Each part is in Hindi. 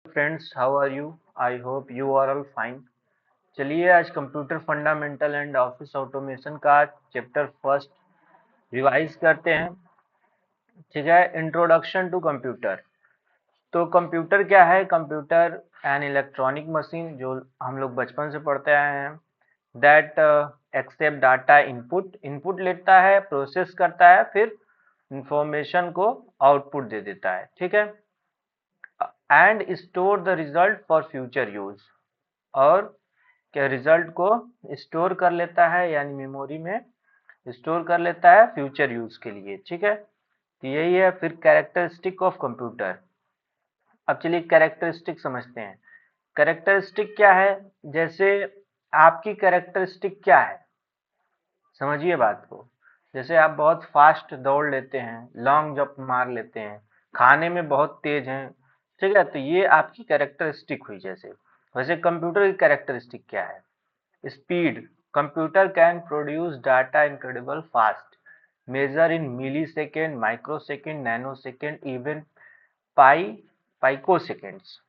Friends, how are you? I hope you are all fine. चलिए आज computer fundamental and office automation का चैप्टर फर्स्ट रिवाइज करते हैं। ठीक है, इंट्रोडक्शन टू कंप्यूटर। तो कंप्यूटर क्या है? कंप्यूटर एन इलेक्ट्रॉनिक मशीन, जो हम लोग बचपन से पढ़ते आए हैं। That accept data input, input लेता है, प्रोसेस करता है, फिर इंफॉर्मेशन को आउटपुट दे देता है। ठीक है, and store the result for future use, और क्या रिजल्ट को स्टोर कर लेता है, यानी मेमोरी में स्टोर कर लेता है फ्यूचर यूज के लिए। ठीक है, तो यही है। फिर कैरेक्टरिस्टिक ऑफ कंप्यूटर। अब चलिए कैरेक्टरिस्टिक समझते हैं। कैरेक्टरिस्टिक क्या है? जैसे आपकी कैरेक्टरिस्टिक क्या है, समझिए बात को। जैसे आप बहुत फास्ट दौड़ लेते हैं, लॉन्ग जंप मार लेते हैं, खाने में बहुत तेज हैं। ठीक है, तो ये आपकी कैरेक्टरिस्टिक हुई। जैसे वैसे कंप्यूटर की कैरेक्टरिस्टिक क्या है? Speed. Computer can produce data incredible fast, measure in millisecond, microsecond, nanosecond, even pi picoseconds.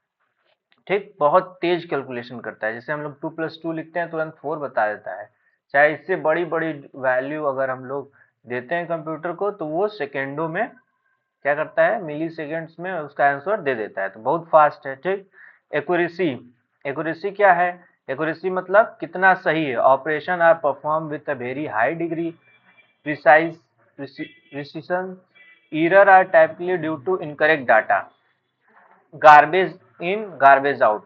ठीक, बहुत तेज कैलकुलेशन करता है। जैसे हम लोग 2+2 लिखते हैं, तुरंत 4 बता देता है। चाहे इससे बड़ी बड़ी वैल्यू अगर हम लोग देते हैं कंप्यूटर को, तो वो सेकेंडों में क्या करता है, मिली सेकेंड्स में उसका आंसर दे देता है। तो बहुत फास्ट है। ठीक, एक्यूरेसी। एक्यूरेसी क्या है? एक्यूरेसी मतलब कितना सही है। Operation are perform with a very high degree precise precision. Error are typically due to incorrect data. Garbage in garbage out.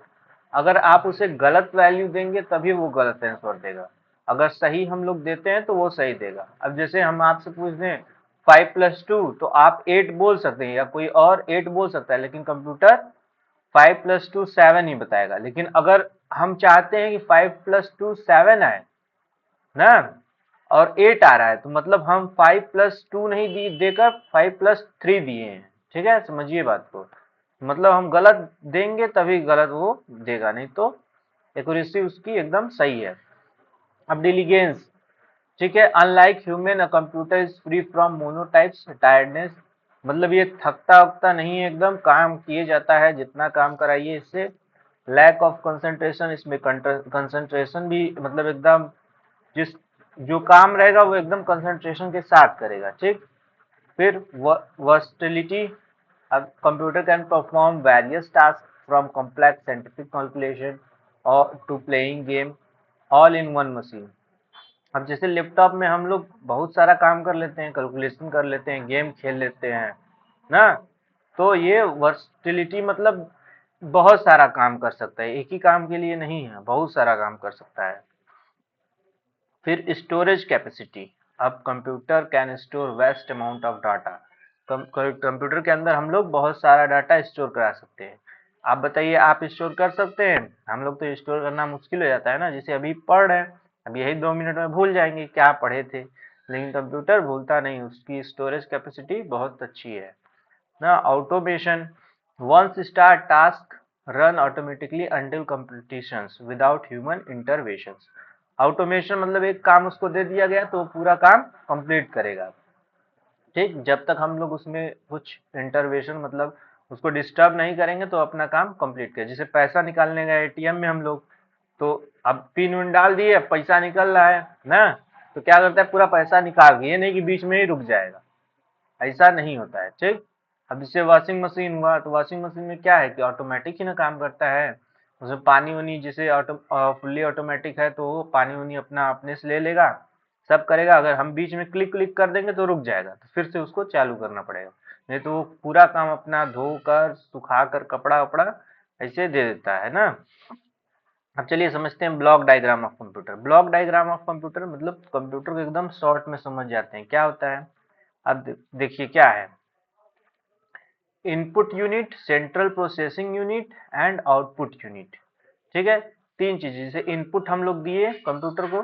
अगर आप उसे गलत वैल्यू देंगे तभी वो गलत आंसर देगा, अगर सही हम लोग देते हैं तो वो सही देगा। अब जैसे हम आपसे पूछ दें 5+2, तो आप 8 बोल सकते हैं, या कोई और 8 बोल सकता है, लेकिन कंप्यूटर 5+2 7 ही बताएगा। लेकिन अगर हम चाहते हैं कि 5+2 7 आए ना, और 8 आ रहा है, तो मतलब हम 5+2 नहीं देकर 5+3 दिए हैं। ठीक है, समझिए बात को। मतलब हम गलत देंगे तभी गलत वो देगा, नहीं तो एक्यूरेसी उसकी एकदम सही है। अब डिलीगेंस। ठीक है, unlike human, a computer is free from monotypes tiredness. मतलब ये थकता उकता नहीं है, एकदम काम किए जाता है, जितना काम कराइए इससे। लैक ऑफ कंसंट्रेशन, इसमें कंसंट्रेशन भी मतलब एकदम, जिस जो काम रहेगा वो एकदम कंसंट्रेशन के साथ करेगा। ठीक, फिर वर्सटिलिटी। अब computer can perform various task from complex scientific calculation और to playing game, all in one machine. अब जैसे लैपटॉप में हम लोग बहुत सारा काम कर लेते हैं, कैलकुलेशन कर लेते हैं, गेम खेल लेते हैं ना। तो ये वर्सटिलिटी मतलब बहुत सारा काम कर सकता है, एक ही काम के लिए नहीं है, बहुत सारा काम कर सकता है। फिर स्टोरेज कैपेसिटी। अब computer can store vast amount of data. Computer के अंदर हम लोग बहुत सारा डाटा स्टोर करा सकते हैं। आप बताइए, आप स्टोर कर सकते हैं? हम लोग तो स्टोर करना मुश्किल हो जाता है ना। जैसे अभी पढ़ रहे हैं, अब यही 2 मिनट में भूल जाएंगे क्या पढ़े थे, लेकिन कंप्यूटर भूलता नहीं, उसकी स्टोरेज कैपेसिटी बहुत अच्छी है ना। Automation. Once start task run automatically until completions without human intervention. Automation मतलब एक काम उसको दे दिया गया तो वो पूरा काम कंप्लीट करेगा। ठीक, जब तक हम लोग उसमें कुछ इंटरवेंशन मतलब उसको डिस्टर्ब नहीं करेंगे तो अपना काम कंप्लीट करें। जैसे पैसा निकालने गए एटीएम में हम लोग, तो अब पिन विन डाल दिए, अब पैसा निकल रहा है ना, तो क्या करता है, पूरा पैसा निकाल के, ये नहीं कि बीच में ही रुक जाएगा, ऐसा नहीं होता है। ठीक, अब जैसे वॉशिंग मशीन हुआ, तो वॉशिंग मशीन में क्या है कि ऑटोमेटिक ही ना काम करता है। उसमें पानी वानी जैसे फुल्ली ऑटोमेटिक है, तो वो पानी वानी अपना अपने से ले लेगा, सब करेगा। अगर हम बीच में क्लिक क्लिक कर देंगे तो रुक जाएगा, तो फिर से उसको चालू करना पड़ेगा। नहीं तो वो पूरा काम अपना धोकर सुखाकर कपड़ा वपड़ा ऐसे दे देता है ना। अब चलिए समझते हैं block diagram of computer. Block diagram of computer मतलब कंप्यूटर को एकदम शॉर्ट में समझ जाते हैं, क्या होता है। अब देखिए क्या है, input unit, central processing unit and output unit. ठीक है, तीन चीजें। जैसे इनपुट हम लोग दिए कंप्यूटर को,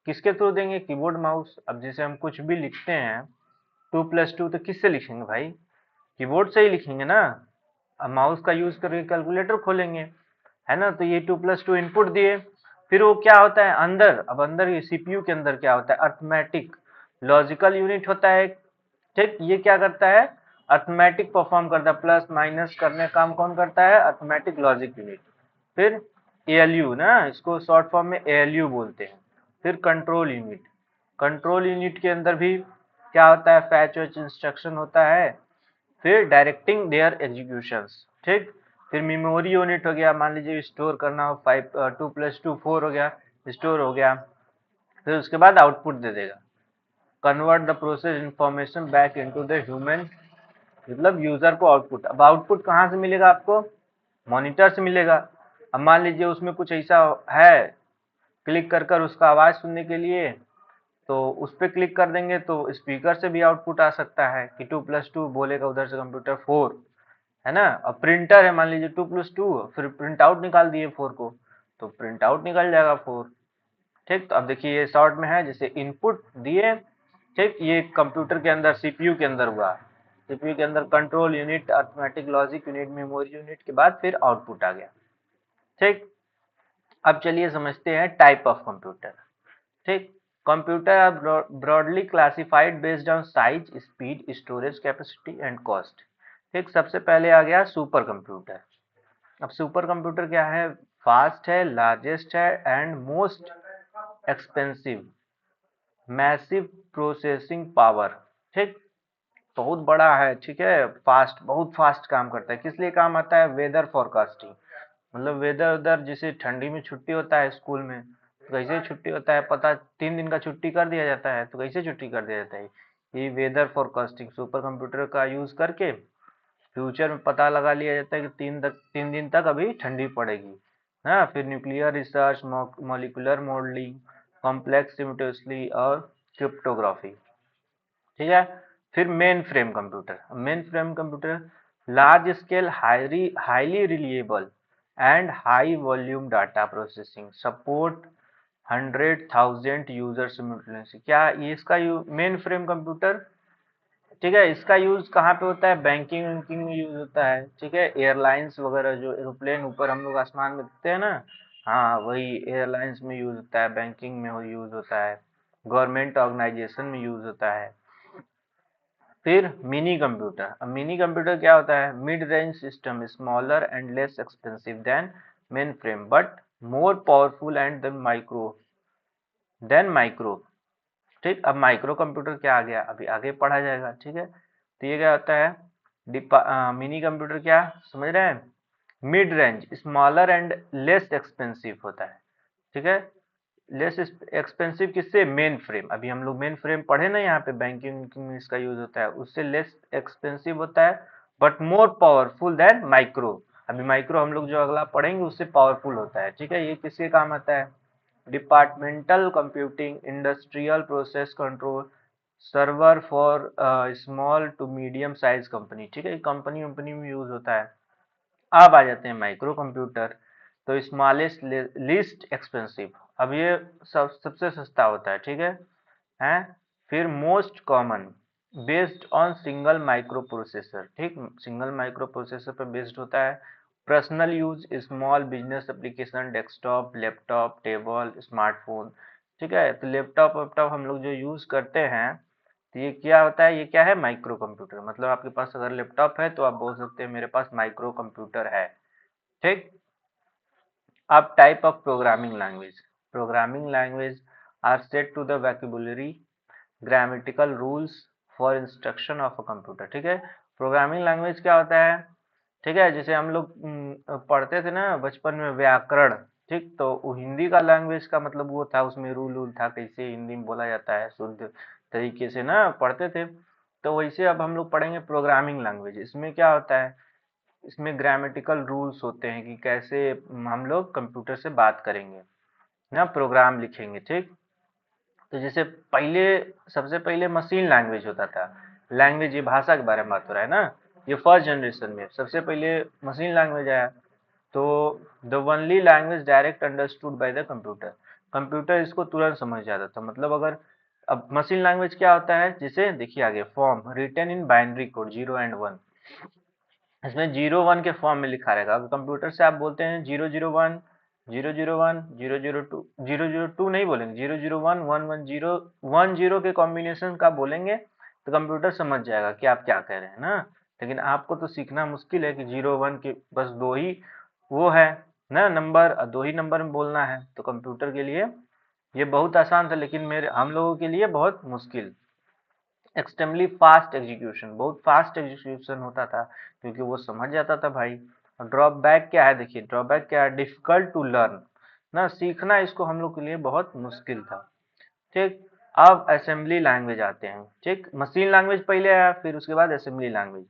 किसके थ्रू देंगे, कीबोर्ड माउस। अब जैसे हम कुछ भी लिखते हैं 2+2, तो किससे लिखेंगे भाई, कीबोर्ड से ही लिखेंगे ना। अब माउस का यूज करके कैलकुलेटर खोलेंगे, है ना। तो ये 2+2 इनपुट दिए। फिर वो क्या होता है अंदर, अब अंदर ये सीपीयू के अंदर क्या होता है, अर्थमेटिक लॉजिकल यूनिट होता है। ठीक, ये क्या करता है, अर्थमेटिक परफॉर्म करता है, प्लस माइनस करने का काम कौन करता है? Arithmetic logic unit. फिर एएलयू ना, इसको शॉर्ट फॉर्म में एएलयू बोलते हैं। फिर कंट्रोल यूनिट, कंट्रोल यूनिट के अंदर भी क्या होता है? फैच वैच इंस्ट्रक्शन होता है। फिर डायरेक्टिंग देयर एग्जीक्यूशंस, ठीक। फिर मेमोरी यूनिट हो गया, मान लीजिए स्टोर करना हो, 2+2 4 हो गया, स्टोर हो गया। फिर उसके बाद आउटपुट दे देगा, convert the process information back into the human, मतलब यूजर को आउटपुट। अब आउटपुट कहाँ से मिलेगा आपको? मॉनिटर से मिलेगा। अब मान लीजिए उसमें कुछ ऐसा है, क्लिक कर कर उसका आवाज सुनने के लिए, तो उस पर क्लिक कर देंगे तो स्पीकर से भी आउटपुट आ सकता है कि 2+2 बोलेगा उधर से कंप्यूटर 4, है ना। अब प्रिंटर है, मान लीजिए 2+2, फिर प्रिंट आउट निकाल दिए 4 को, तो प्रिंट आउट निकल जाएगा 4, ठीक। तो अब देखिए ये शॉर्ट में है, जैसे इनपुट दिए, ठीक। ये कंप्यूटर के अंदर सीपीयू के अंदर हुआ, सीपीयू के अंदर control unit, arithmetic logic unit, memory unit के बाद फिर आउटपुट आ गया, ठीक। अब चलिए समझते हैं टाइप ऑफ कंप्यूटर, ठीक। Computer are broadly classified based on size, speed, storage capacity and cost, ठीक। सबसे पहले आ गया सुपर कंप्यूटर। अब सुपर कंप्यूटर क्या है? फास्ट है, लार्जेस्ट है and most expensive, massive processing power, ठीक। बहुत बड़ा है, ठीक है, फास्ट, बहुत फास्ट काम करता है। किस लिए काम आता है? वेदर फोरकास्टिंग, मतलब वेदर उधर, जैसे ठंडी में छुट्टी होता है स्कूल में, तो कैसे छुट्टी होता है पता, 3 दिन का छुट्टी कर दिया जाता है, तो कैसे छुट्टी कर दिया जाता है? ये वेदर फोरकास्टिंग सुपर कंप्यूटर का यूज करके फ्यूचर में पता लगा लिया जाता है कि 3 दिन तक अभी ठंडी पड़ेगी। हाँ, फिर nuclear research, molecular modeling, complex simulatory और क्रिप्टोग्राफी, ठीक है। फिर mainframe computer, mainframe computer large scale, highly reliable and high volume data processing, support 100,000 user simultaneously. क्या ये इसका मेन फ्रेम कंप्यूटर, ठीक है, इसका यूज कहाँ पे होता है? बैंकिंग वैंकिंग में यूज होता है, ठीक है। एयरलाइंस वगैरह, जो एरोप्लेन ऊपर हम लोग आसमान में देखते हैं ना, हाँ वही एयरलाइंस में यूज होता है, बैंकिंग में यूज होता है, गवर्नमेंट ऑर्गेनाइजेशन में यूज होता है। फिर मिनी कंप्यूटर, अब मिनी कंप्यूटर क्या होता है? Mid range system, smaller and less expensive than mainframe but more powerful and then micro, ठीक। अब माइक्रो कंप्यूटर क्या आ गया? अभी आगे पढ़ा जाएगा, ठीक है। तो ये क्या होता है? मिनी कंप्यूटर क्या समझ रहे हैं? Mid range, smaller and less expensive होता है, ठीक है। लेस एक्सपेंसिव किससे? Main frame. अभी हम लोग मेन फ्रेम पढ़े ना, यहाँ पे बैंकिंग में इसका यूज होता है, उससे लेस एक्सपेंसिव होता है but more powerful than micro. अभी माइक्रो हम लोग जो अगला पढ़ेंगे उससे पावरफुल होता है, ठीक है। ये किसके काम आता है? Departmental computing, industrial process control, server for small to medium size company, ठीक है, कंपनी कंपनी में यूज होता है। अब आ जाते हैं माइक्रो कंप्यूटर, तो स्मॉलेस्ट लीस्ट एक्सपेंसिव, अब ये सबसे सस्ता होता है, ठीक है। फिर most common, based on single micro processor, ठीक, सिंगल माइक्रो प्रोसेसर पर बेस्ड होता है। Personal use, small business application, desktop, laptop, table, smartphone, ठीक है। तो लैपटॉप वैपटॉप हम लोग जो यूज करते हैं, तो ये क्या होता है? ये क्या है? Micro computer. मतलब आपके पास अगर लैपटॉप है तो आप बोल सकते हैं मेरे पास माइक्रो कंप्यूटर है, ठीक। अब type of programming language, programming language are set to the vocabulary, grammatical rules for instruction of a computer, ठीक है। प्रोग्रामिंग लैंग्वेज क्या होता है? ठीक है, जैसे हम लोग पढ़ते थे ना बचपन में व्याकरण, ठीक, तो वो हिंदी का लैंग्वेज का मतलब वो था, उसमें रूल वूल था कैसे हिंदी में बोला जाता है शुद्ध तरीके से ना पढ़ते थे। तो वैसे अब हम लोग पढ़ेंगे प्रोग्रामिंग लैंग्वेज। इसमें क्या होता है? इसमें ग्रामेटिकल रूल्स होते हैं कि कैसे हम लोग कंप्यूटर से बात करेंगे ना, प्रोग्राम लिखेंगे, ठीक। तो जैसे पहले, सबसे पहले मशीन लैंग्वेज होता था। लैंग्वेज, ये भाषा के बारे में बात हो रहा है ना। ये फर्स्ट जनरेशन में सबसे पहले मशीन लैंग्वेज आया, तो the only language direct understood by the computer, computer इसको तुरंत समझ जाता था। मतलब अगर, अब मशीन लैंग्वेज क्या होता है? जैसे देखिए आगे, form written in binary code 0 and 1, इसमें 0 1 के फॉर्म में लिखा रहेगा। अगर कंप्यूटर से आप बोलते हैं 0 0 1 0 0 1 0 0 2, 0 0 2 नहीं बोलेंगे, 0 0 1 1 1 0 1 0 के कॉम्बिनेशन का बोलेंगे तो कंप्यूटर समझ जाएगा कि आप क्या कह रहे हैं ना। लेकिन आपको तो सीखना मुश्किल है कि 0 1 के बस दो ही वो है ना नंबर, दो ही नंबर में बोलना है। तो कंप्यूटर के लिए ये बहुत आसान था, लेकिन मेरे हम लोगों के लिए बहुत मुश्किल। एक्सट्रीमली फास्ट एग्जीक्यूशन, बहुत फास्ट एग्जीक्यूशन होता था क्योंकि वो समझ जाता था भाई। और ड्रॉप बैक क्या है, देखिए ड्रॉप बैक क्या है, डिफिकल्ट टू लर्न ना, सीखना इसको हम लोग के लिए बहुत मुश्किल था। ठीक, अब असेंबली लैंग्वेज आते हैं। ठीक, मशीन लैंग्वेज पहले आया, फिर उसके बाद असेंबली लैंग्वेज।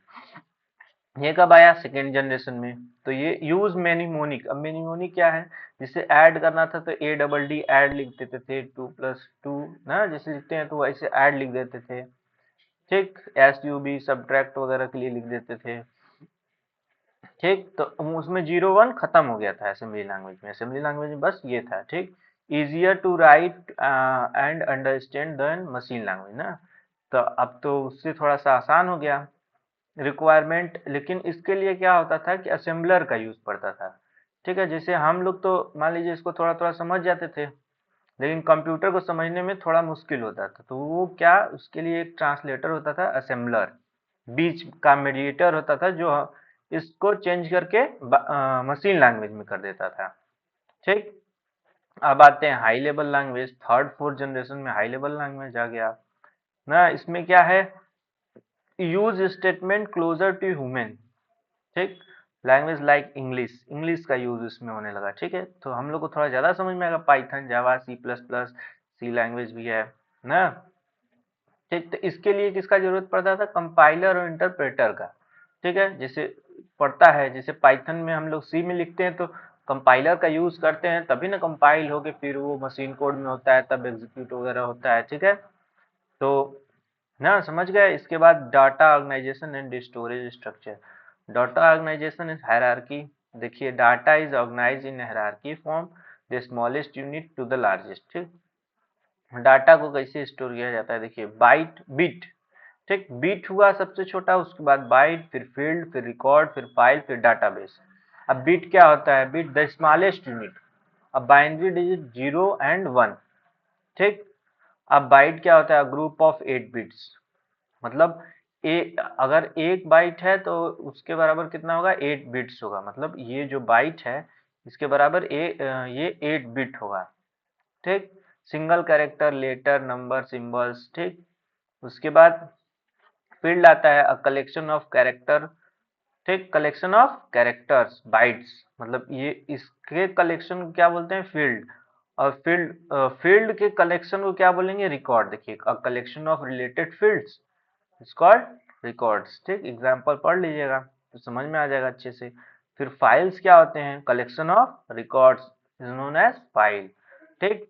ये कब आया, सेकेंड जनरेशन में। तो ये यूज मेनीमोनिक। अब मेनीमोनिक क्या है, जिसे ऐड करना था तो ए डबल डी ऐड लिख देते थे, 2 + 2 ना जैसे लिखते हैं तो वैसे ऐड लिख देते थे। ठीक, एस यू बी सब्ट्रैक्ट वगैरह के लिए लिख देते थे। ठीक, तो उसमें 0 1 खत्म हो गया था असेंबली लैंग्वेज में। असेंबली लैंग्वेज में बस ये था। ठीक, easier to write and understand than machine language ना, तो अब तो उससे थोड़ा सा आसान हो गया रिक्वायरमेंट। लेकिन इसके लिए क्या होता था कि असेंबलर का यूज पड़ता था। ठीक है, जैसे हम लोग तो मान लीजिए इसको थोड़ा थोड़ा समझ जाते थे, लेकिन कंप्यूटर को समझने में थोड़ा मुश्किल होता था, तो वो क्या, उसके लिए एक ट्रांसलेटर होता था असेंबलर, बीच का मीडिएटर होता था जो इसको चेंज करके मशीन लैंग्वेज में कर देता था। ठीक, अब आते हैं high level language. Third fourth generation में हाई लेवल लैंग्वेज आ गया ना। इसमें क्या है, use statement closer to human. ठीक, लैंग्वेज लाइक इंग्लिश, इंग्लिश का यूज इसमें होने लगा। ठीक है, तो हम लोग को थोड़ा ज्यादा समझ में आएगा, Python Java C plus plus C language भी है ना। ठीक, तो इसके लिए किसका जरूरत पड़ता था, कंपाइलर और इंटरप्रेटर का। ठीक है, जैसे पड़ता है, जैसे पाइथन में हम लोग सी में लिखते हैं तो कंपाइलर का यूज करते हैं, तभी ना कंपाइल होके फिर वो मशीन कोड में होता है, तब एग्जीक्यूट वगैरह होता है। ठीक है, तो ना समझ गए। इसके बाद data organization and storage structure. Data organization is hierarchy. देखिए data is organize in hierarchy from the smallest unit to the largest. ठीक, डाटा को कैसे स्टोर किया जाता है, देखिए बाइट बिट। ठीक, बिट हुआ सबसे छोटा, उसके बाद बाइट, फिर फील्ड, फिर रिकॉर्ड, फिर फाइल, फिर डाटाबेस। अब बिट क्या होता है, बिट द स्मॉलेस्ट यूनिट। अब बाइनरी डिजिट 0 and 1। ठीक, अब बाइट क्या होता है, ग्रुप ऑफ 8 बिट्स। मतलब अगर एक बाइट है तो उसके बराबर कितना होगा, 8 बिट्स होगा। मतलब ये जो बाइट है इसके बराबर ये 8 बिट होगा। ठीक, single character, letter, number, symbols. ठीक, उसके बाद फील्ड आता है, अ कलेक्शन ऑफ कैरेक्टर। ठीक, कलेक्शन ऑफ कैरेक्टर्स बाइट्स, मतलब ये इसके कलेक्शन को क्या बोलते हैं, फील्ड। और फील्ड के कलेक्शन को क्या बोलेंगे, रिकॉर्ड। देखिए अ collection of related fields it's called records. ठीक, एग्जाम्पल पढ़ लीजिएगा तो समझ में आ जाएगा अच्छे से। फिर फाइल्स क्या होते हैं, collection of records is known as file. ठीक,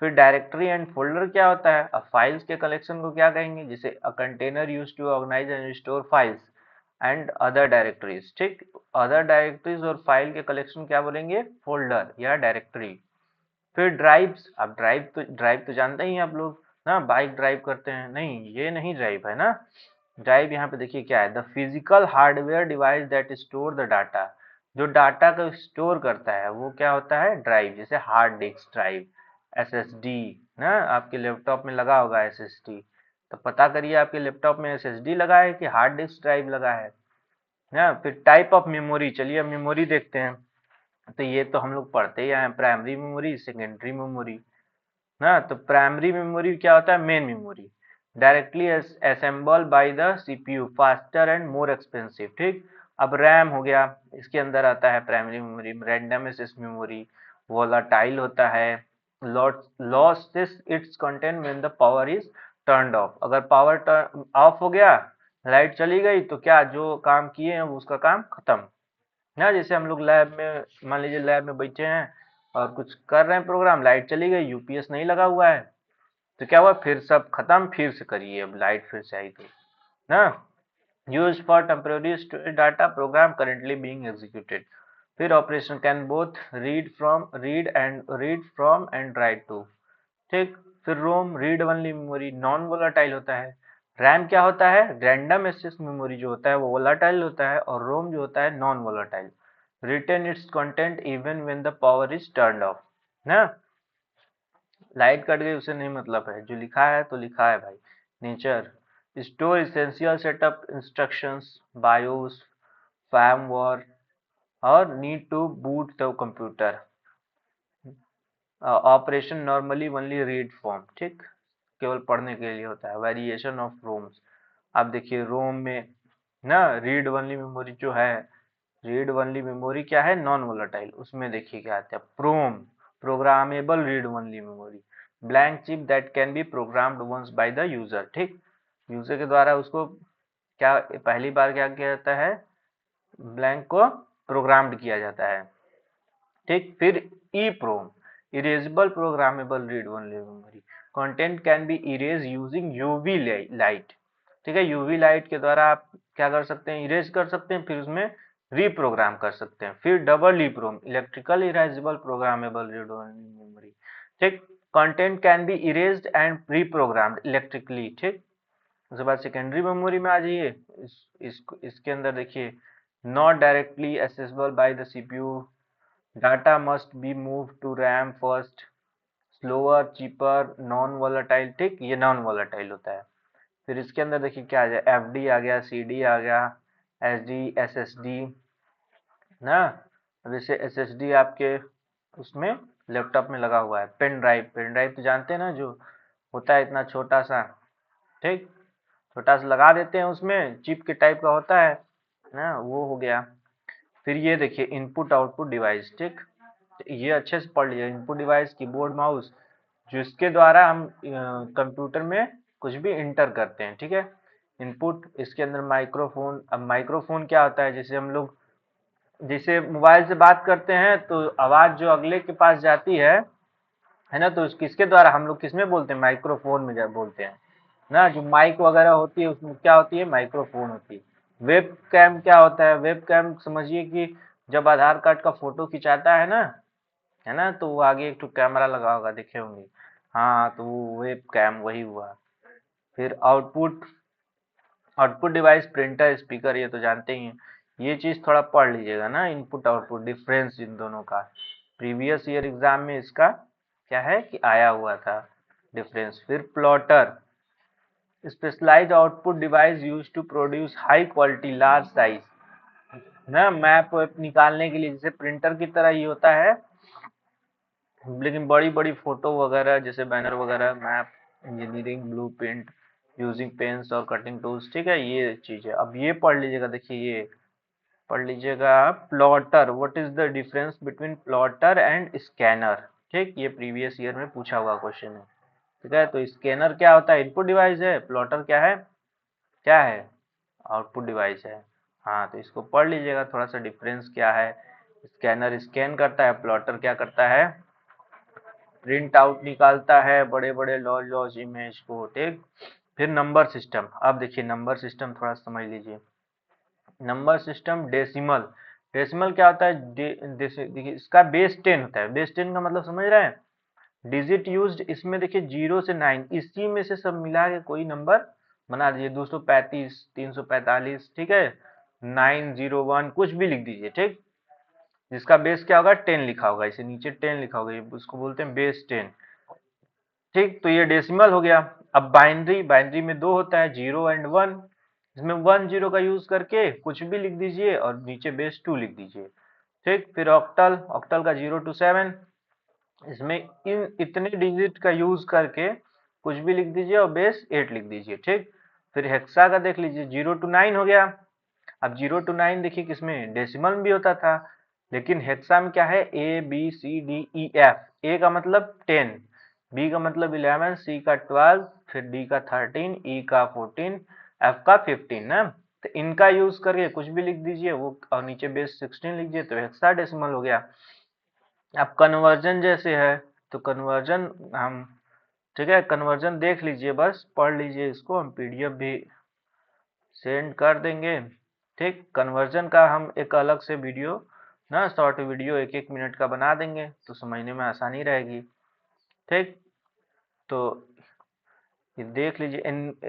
फिर डायरेक्टरी एंड फोल्डर क्या होता है, अब फाइल्स के कलेक्शन को क्या कहेंगे, जैसे a container used to organize and store files and other directories. ठीक, अदर डायरेक्टरीज और फाइल के कलेक्शन क्या बोलेंगे, फोल्डर या डायरेक्टरी। फिर ड्राइव्स, अब ड्राइव तो जानते ही हैं आप लोग ना, बाइक ड्राइव करते हैं, नहीं ये नहीं ड्राइव है ना। ड्राइव यहाँ पे देखिए क्या है, the physical hardware device that store the data. जो डाटा को स्टोर करता है वो क्या होता है, ड्राइव। जैसे हार्ड डिस्क ड्राइव, एसएसडी ना, आपके लैपटॉप में लगा होगा एसएसडी, तो पता करिए आपके लैपटॉप में एसएसडी लगा है कि हार्ड डिस्क ड्राइव लगा है ना। फिर टाइप ऑफ मेमोरी, चलिए अब मेमोरी देखते हैं। तो ये तो हम लोग पढ़ते ही आए, प्राइमरी मेमोरी, सेकेंडरी मेमोरी ना। तो प्राइमरी मेमोरी क्या होता है, main memory, directly assembled by the CPU, faster and more expensive. ठीक, अब रैम हो गया, इसके अंदर आता है primary memory. Random access memory, volatile होता है, loses its content when the power is turned off. अगर पावर टर्न ऑफ हो गया, लाइट चली गई, तो क्या जो काम किए हैं उसका काम खत्म ना। जैसे हम लोग लैब में, मान लीजिए लैब में बैठे हैं और कुछ कर रहे हैं प्रोग्राम, लाइट चली गई, यूपीएस नहीं लगा हुआ है, तो क्या हुआ, फिर सब खत्म, फिर से करिए, अब लाइट फिर से आई तो ना। Use for temporary storage data, program currently being executed. फिर operation can both read from and write to. ठीक, फिर ROM, read only memory, non volatile होता है। रैम क्या होता है, रैंडम एक्सेस मेमोरी जो होता है वो वोलाटाइल होता है, और रोम जो होता है non volatile. Retain its content even when the power is turned off ना। लाइट कट गई उसे नहीं मतलब है, जो लिखा है तो लिखा है भाई, nature store essential setup instructions, BIOS, firmware और need to boot the computer. Operation normally only read form, ठीक, केवल पढ़ने के लिए होता है। वेरिएशन ऑफ रोम्स, आप देखिए रोम में ना रीड ओनली मेमोरी जो है, रीड ओनली मेमोरी क्या है, नॉन वोलेटाइल, उसमें देखिए क्या आता है, PROM, programmable read only memory, blank chip that can be programmed once by the user, ठीक, यूजर के द्वारा उसको क्या पहली बार क्या किया जाता है, ब्लैंक को प्रोग्राम्ड किया जाता है, ठीक। फिर E PROM, erasable programmable read only memory, content can be erase using UV light, ठीक है, यूवी लाइट के द्वारा आप क्या कर सकते हैं, इरेज कर सकते हैं, फिर उसमें रीप्रोग्राम कर सकते हैं। फिर double E PROM, electrical erasable programmable read only memory, ठीक, content can be erased and reprogrammed electrically, ठीक। उसके बाद सेकेंडरी मेमोरी में आ जाइए, इसके अंदर देखिए, not directly accessible by the CPU, data must be move to RAM first, slower cheaper non volatile, ठीक, ये नॉन वोलेटाइल होता है। फिर इसके अंदर देखिए क्या आ जाए, एफ डी आ गया, सी डी आ गया, S D, S S D ना, जैसे एस एस डी आपके उसमें लैपटॉप में लगा हुआ है। पेन ड्राइव, पेन ड्राइव तो जानते हैं ना, जो होता है इतना छोटा सा, ठीक, छोटा सा लगा देते हैं उसमें, चिप के टाइप का होता है ना, वो हो गया। फिर ये देखिए इनपुट आउटपुट डिवाइस, ठीक, ये अच्छे से पढ़ लीजिए, इनपुट डिवाइस कीबोर्ड माउस, जिसके द्वारा हम कंप्यूटर में कुछ भी इंटर करते हैं, ठीक है। इनपुट, इसके अंदर माइक्रोफोन, अब माइक्रोफोन क्या होता है, जैसे हम लोग जैसे मोबाइल से बात करते हैं तो आवाज जो अगले के पास जाती है ना, तो किसके द्वारा हम लोग किसमें बोलते हैं, माइक्रोफोन में बोलते हैं ना, जो माइक वगैरह होती है उसमें क्या होती है, माइक्रोफोन होती है। वेब कैम क्या होता है, वेब कैम समझिए कि जब आधार कार्ड का फोटो खिंचाता है ना, तो वो आगे एक तो कैमरा लगा होगा, देखे होंगे, हाँ, तो वो वेब कैम वही हुआ। फिर output, output device, printer, speaker, ये तो जानते ही हैं। ये चीज थोड़ा पढ़ लीजिएगा ना, इनपुट आउटपुट डिफरेंस इन दोनों का, प्रीवियस ईयर एग्जाम में इसका क्या है कि आया हुआ था डिफरेंस। फिर plotter, specialized output device use to produce high quality large size ना, मैप वैप निकालने के लिए, जैसे प्रिंटर की तरह ही होता है, लेकिन बड़ी बड़ी फोटो वगैरह जैसे बैनर वगैरह, map, engineering blueprint using pens और कटिंग टूल्स, ठीक है, ये चीज है। अब ये पढ़ लीजिएगा, देखिए ये पढ़ लीजिएगा, plotter, what is the difference between plotter and scanner, ठीक, ये प्रीवियस ईयर में पूछा हुआ क्वेश्चन है, ठीक है। तो स्कैनर क्या होता है, इनपुट डिवाइस है, प्लॉटर क्या है, क्या है, आउटपुट डिवाइस है। हाँ, तो इसको पढ़ लीजिएगा थोड़ा सा, डिफरेंस क्या है, स्कैनर स्कैन करता है, प्लॉटर क्या करता है, प्रिंट आउट निकालता है बड़े बड़े लॉज लॉज इमेज को, ठीक। फिर नंबर सिस्टम, अब देखिए नंबर सिस्टम थोड़ा समझ लीजिए। नंबर सिस्टम डेसिमल, डेसिमल क्या होता है, देखिए इसका बेस 10 होता है, बेस 10 का मतलब समझ रहे हैं, डिजिट यूज्ड, इसमें देखिए 0 से 9, इसी में से सब मिला के कोई नंबर बना दीजिए, 235, 345, ठीक है, 901 कुछ भी लिख दीजिए, ठीक, जिसका बेस क्या होगा, 10 लिखा होगा, इसे नीचे 10 लिखा होगा, उसको बोलते हैं बेस 10, ठीक। तो ये डेसिमल हो गया। अब बाइनरी, बाइनरी में दो होता है, 0 एंड 1, इसमें 1 0 का यूज करके कुछ भी लिख दीजिए और नीचे बेस 2 लिख दीजिए, ठीक। फिर ऑक्टल, ऑक्टल का 0 to 7, इसमें इन इतने डिजिट का यूज करके कुछ भी लिख दीजिए और बेस 8 लिख दीजिए, ठीक। फिर हेक्सा का देख लीजिए, 0 to 9 हो गया। अब 0 to 9 देखिए किसमें, डेसिमल में भी होता था, लेकिन हेक्सा में क्या है, A B C D E F, A का मतलब 10, बी का मतलब 11, सी का 12, फिर डी का 13, ई का 14, एफ का 15 ना, तो इनका यूज करके कुछ भी लिख दीजिए वो, और नीचे बेस 16 लिख दीजिए, तो हेक्साडेसिमल हो गया। अब कन्वर्जन जैसे है, तो कन्वर्जन हम, ठीक है, कन्वर्जन देख लीजिए, बस पढ़ लीजिए इसको, हम पीडीएफ भी सेंड कर देंगे, ठीक। कन्वर्जन का हम एक अलग से वीडियो ना, शॉर्ट वीडियो 1-1 मिनट का बना देंगे, तो समझने में आसानी रहेगी, ठीक। तो ये देख लीजिए,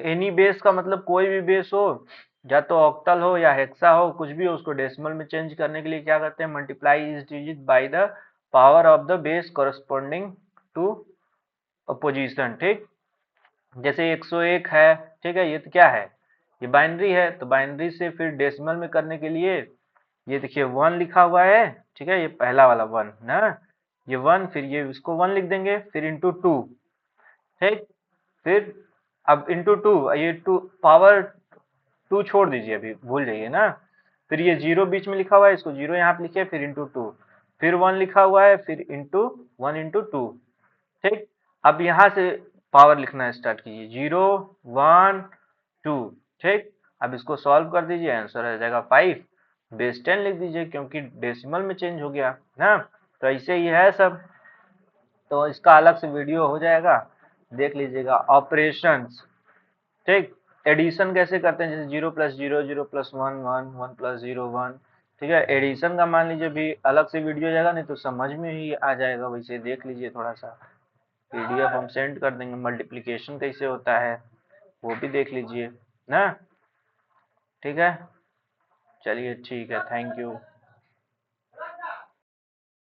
एनी बेस का मतलब कोई भी बेस हो, या तो ऑक्टल हो या हेक्सा हो, कुछ भी हो, उसको डेसिमल में चेंज करने के लिए क्या करते हैं, मल्टीप्लाई इस digit by the power of the base corresponding to position, ठीक। जैसे 101 है, ठीक है, ये तो क्या है, ये बाइनरी है, तो बाइनरी से फिर डेसिमल में करने के लिए ये देखिए 1 लिखा हुआ है, ठीक है, ये पहला वाला 1 ना, ये 1, फिर ये इसको 1 लिख देंगे, फिर इंटू 2, ठीक, फिर अब इंटू 2, ये 2 पावर 2 छोड़ दीजिए, अभी भूल जाइए ना, फिर ये 0 बीच में लिखा हुआ है, इसको 0 यहाँ पे लिखिए, फिर इंटू 2, फिर 1 लिखा हुआ है, फिर इंटू 1 इंटू 2, ठीक। अब यहाँ से पावर लिखना स्टार्ट कीजिए, 0 1 2, ठीक। अब इसको सॉल्व कर दीजिए, आंसर आ जाएगा 5, बेस 10 लिख दीजिए क्योंकि डेसिमल में चेंज हो गया ना। तो ऐसे ही है सब, तो इसका अलग से वीडियो हो जाएगा, देख लीजिएगा। ऑपरेशंस, ठीक, एडिशन कैसे करते हैं, जैसे 0 प्लस 0 0 प्लस 1 1 1 प्लस 0 1, ठीक है, एडिशन का मान लीजिए भी अलग से वीडियो जाएगा, नहीं तो समझ में ही आ जाएगा, वैसे देख लीजिए थोड़ा सा, पीडीएफ हम सेंड कर देंगे। मल्टीप्लिकेशन कैसे होता है वो भी देख लीजिए ना, ठीक है, चलिए ठीक है, थैंक यू।